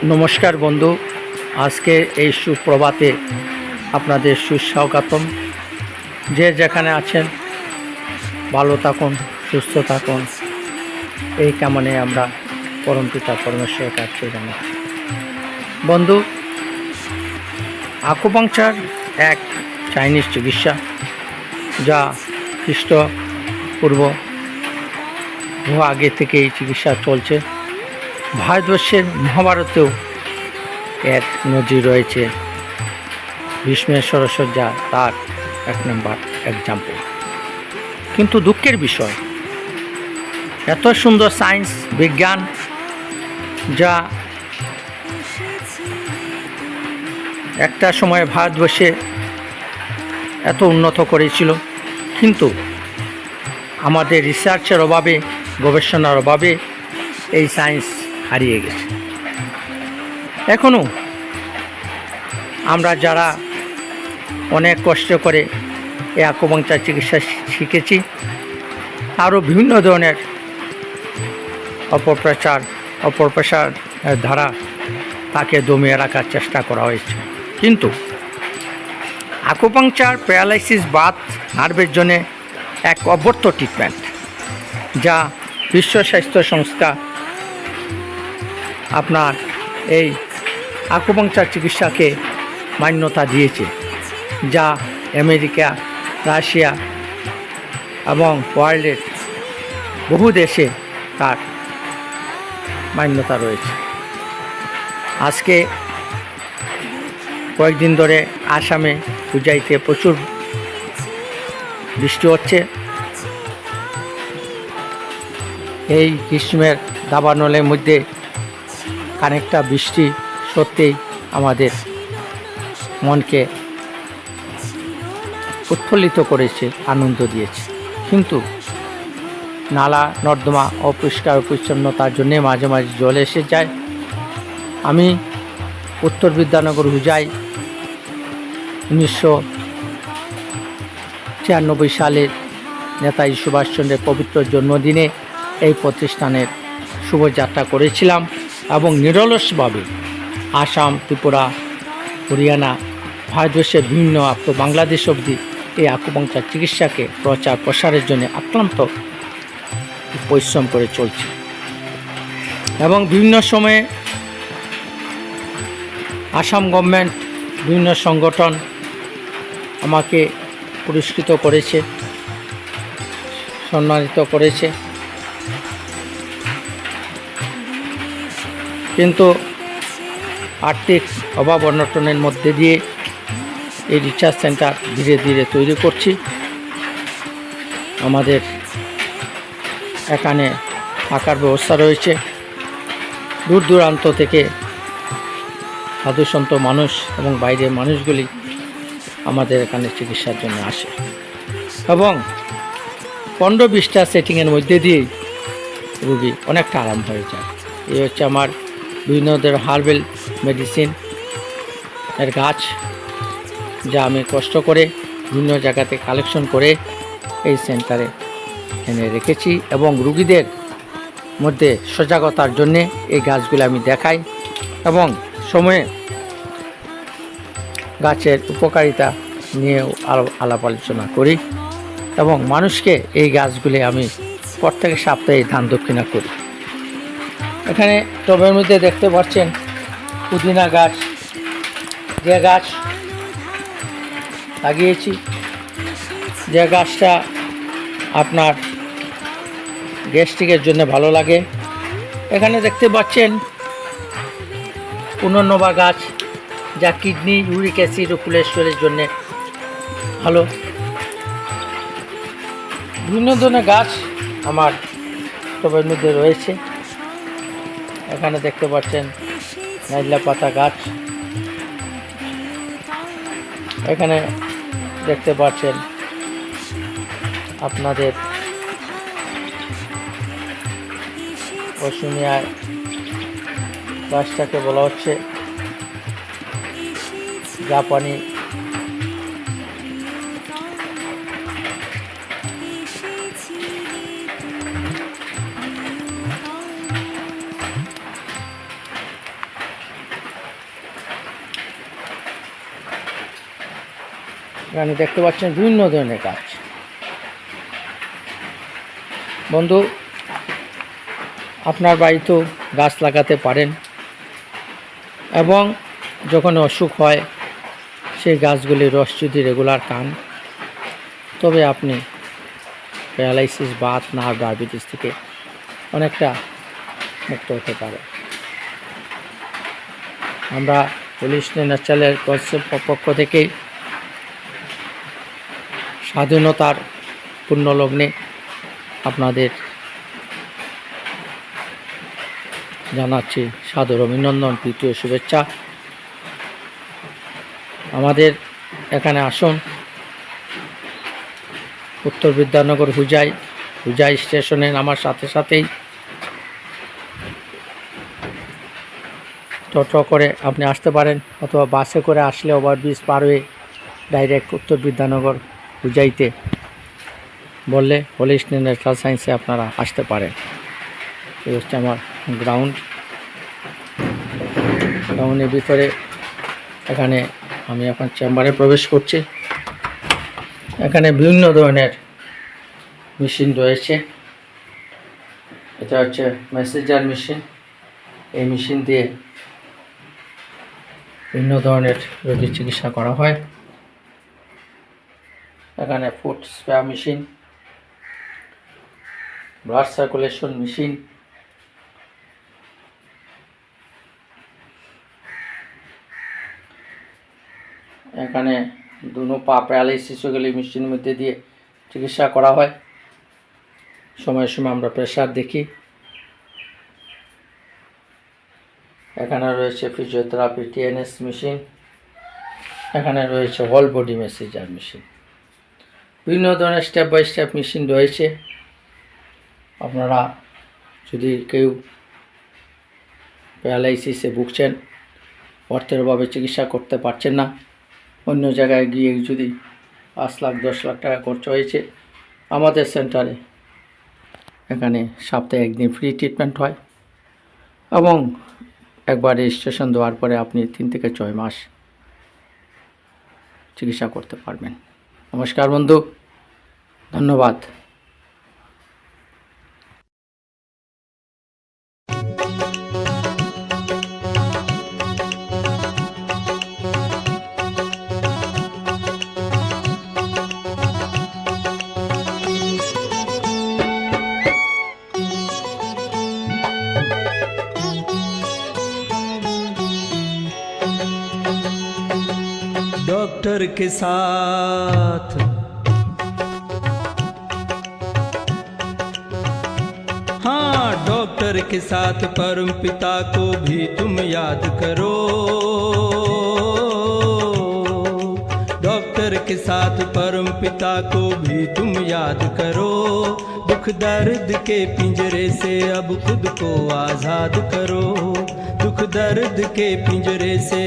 নমস্কার বন্ধু, আজকে এই সুপ্রভাতে আপনাদের সুস্বাগতম। যে যেখানে আছেন ভালো থাকুন, সুস্থ থাকুন, এই কামনে আমরা পরমপিতা পরমেশ্বরের কাছে জানাচ্ছি। বন্ধু, আকুপাংচার এক চাইনিজ চিকিৎসা, যা খ্রিস্টপূর্ব বহু আগে থেকে এই চিকিৎসা চলছে। ভারতবর্ষের মহাভারতেও এর নজির রয়েছে। ভীষ্মের সরসজ্জা তার এক নম্বর এক্সাম্পল। কিন্তু দুঃখের বিষয়, এত সুন্দর সায়েন্স বিজ্ঞান যা একটা সময় ভারতবর্ষে এত উন্নত করেছিল, কিন্তু আমাদের রিসার্চের অভাবে, গবেষণার অভাবে এই সায়েন্স হারিয়ে গেছে। এখনও আমরা যারা অনেক কষ্ট করে এই আকুপাংচার চিকিৎসা শিখেছি, আরও বিভিন্ন ধরনের অপপ্রচার ধারা তাকে দমিয়ে রাখার চেষ্টা করা হয়েছে। কিন্তু আকুপাংচার প্যারালাইসিস বাত নার্ভের জন্য এক অব্যর্থ ট্রিটমেন্ট, যা বিশ্ব স্বাস্থ্য সংস্থা আপনার এই আকুপাংচার চিকিৎসাকে মান্যতা দিয়েছে, যা আমেরিকা, রাশিয়া এবং ওয়ার্ল্ডের বহু দেশে তার মান্যতা রয়েছে। আজকে কয়েকদিন ধরে আসামে পূজাইতে প্রচুর বৃষ্টি হচ্ছে। এই গ্রীষ্মের দাবানলের মধ্যে খানিকটা বৃষ্টি সত্যিই আমাদের মনকে উৎফুল্লিত করেছে, আনন্দ দিয়েছে। কিন্তু নালা নর্দমা অপরিষ্কার পরিচ্ছন্নতার জন্যে মাঝে মাঝে জল এসে যায়। আমি উত্তর বিদ্যানগর হুজাই 1996 সালের নেতাজি সুভাষচন্দ্রের পবিত্র জন্মদিনে এই প্রতিষ্ঠানের শুভযাত্রা করেছিলাম এবং নিরলসভাবে আসাম, ত্রিপুরা, হরিয়ানা, ভারতবর্ষের বিভিন্ন বাংলাদেশ অবধি এই আকুপাংচার চিকিৎসাকে প্রচার প্রসারের জন্য অক্লান্ত পরিশ্রম করে চলছে। এবং বিভিন্ন সময়ে আসাম গভর্নমেন্ট, বিভিন্ন সংগঠন আমাকে পুরস্কৃত করেছে, সম্মানিত করেছে। কিন্তু আর্থিক অভাব অনটনের মধ্যে দিয়ে এই রিসার্চ সেন্টার ধীরে ধীরে তৈরি করছি। আমাদের এখানে থাকার ব্যবস্থা রয়েছে। দূর দূরান্ত থেকে সাধুসন্ত মানুষ এবং বাইরের মানুষগুলি আমাদের এখানে চিকিৎসার জন্য আসে এবং 15-20টা সেটিংয়ের মধ্যে দিয়েই রোগী অনেকটা আরাম হয়ে যায়। এই হচ্ছে আমার বিভিন্ন ধরনের হার্বেল মেডিসিন এর গাছ, যা আমি কষ্ট করে বিভিন্ন জায়গাতে কালেকশন করে এই সেন্টারে এনে রেখেছি এবং রুগীদের মধ্যে সজাগতার জন্যে এই গাছগুলো আমি দেখাই এবং সময়ে গাছের উপকারিতা নিয়েও আলাপ আলোচনা করি এবং মানুষকে এই গাছগুলি আমি প্রত্যেক সপ্তাহে দান দক্ষিণা করি। এখানে টবের মধ্যে দেখতে পাচ্ছেন পুদিনা গাছ, যে গাছ লাগিয়েছি, যে গাছটা আপনার গ্যাস্ট্রিকের জন্য ভালো লাগে। এখানে দেখতে পাচ্ছেন পুনর্নবা গাছ, যা কিডনি, ইউরিক অ্যাসিড ও কোলেস্টেরলের জন্য ভালো। বিভিন্ন ধরনের গাছ আমার টবের মধ্যে রয়েছে। এখানে দেখতে পাচ্ছেন নাইলা পাতা গাছ, এখানে দেখতে পাচ্ছেন আপনাদের অসুমিয়া গাছটাকে বলা হচ্ছে জাপানি এখানে দেখতে পাচ্ছেন বিভিন্ন ধরনের গাছ। বন্ধু, আপনার বাড়িতেও গাছ লাগাতে পারেন এবং যখন অসুখ হয় সেই গাছগুলির রস যদি রেগুলার খান তবে আপনি প্যারালাইসিস, বাত, নার্ভ, ডায়াবেটিস থেকে অনেকটা মুক্ত হতে পারে। আমরা হোলিস্টিক ন্যাচারালের কনসেপ্ট পক্ষ থেকে স্বাধীনতার পূর্ণলগ্নে আপনাদের জানাচ্ছি সাদর অভিনন্দন, প্রীতীয় শুভেচ্ছা। আমাদের এখানে আসুন, উত্তর বিদ্যানগর হুজাই স্টেশনে নামার সাথে সাথেই টোটো করে আপনি আসতে পারেন, অথবা বাসে করে আসলে ওভারব্রিজ পার হয়ে ডাইরেক্ট উত্তর বিদ্যানগর হুজাইতে বললে হোলিস্টিক ন্যাচারাল সায়েন্সে আপনারা আসতে পারেন। এই হচ্ছে আমার গ্রাউন্ডের ভিতরে। এখানে আমি এখন চেম্বারে প্রবেশ করছি। এখানে বিভিন্ন ধরনের মেশিন রয়েছে। এটা হচ্ছে মেসেঞ্জার মেশিন। এই মেশিন দিয়ে বিভিন্ন ধরনের রোগীর চিকিৎসা করা হয়। এখানে food spare machine, blood circulation machine, এখানে দুনো পা প্যারালাইসিস হয়ে গেলে মেশিনের মধ্যে দিয়ে চিকিৎসা করা হয়। সময় সময় আমরা প্রেশার দেখি। এখানে রয়েছে ফিজিওথেরাপি টিএনএস মেশিন। এখানে রয়েছে হোল বডি মেসেঞ্জার মেশিন। বিভিন্ন ধরনের স্টেপ বাই স্টেপ মেশিন রয়েছে। আপনারা যদি কেউ প্যারালাইসিসে ভুগছেন, অর্থের অভাবে চিকিৎসা করতে পারছেন না, অন্য জায়গায় গিয়ে যদি 5 লাখ 10 লাখ টাকা খরচ হয়েছে, আমাদের সেন্টারে এখানে সপ্তাহে 1 দিন ফ্রি ট্রিটমেন্ট হয় এবং একবার রেজিস্ট্রেশন দেওয়ার পরে আপনি 3 থেকে 6 মাস চিকিৎসা করতে পারবেন। নমস্কার বন্ধু, ধন্যবাদ। डॉक्टर के साथ हाँ, डॉक्टर के साथ परम पिता को भी तुम याद करो। डॉक्टर के साथ परम पिता को भी तुम याद करो। दुख दर्द के पिंजरे से अब खुद को आजाद करो। दुख दर्द के पिंजरे से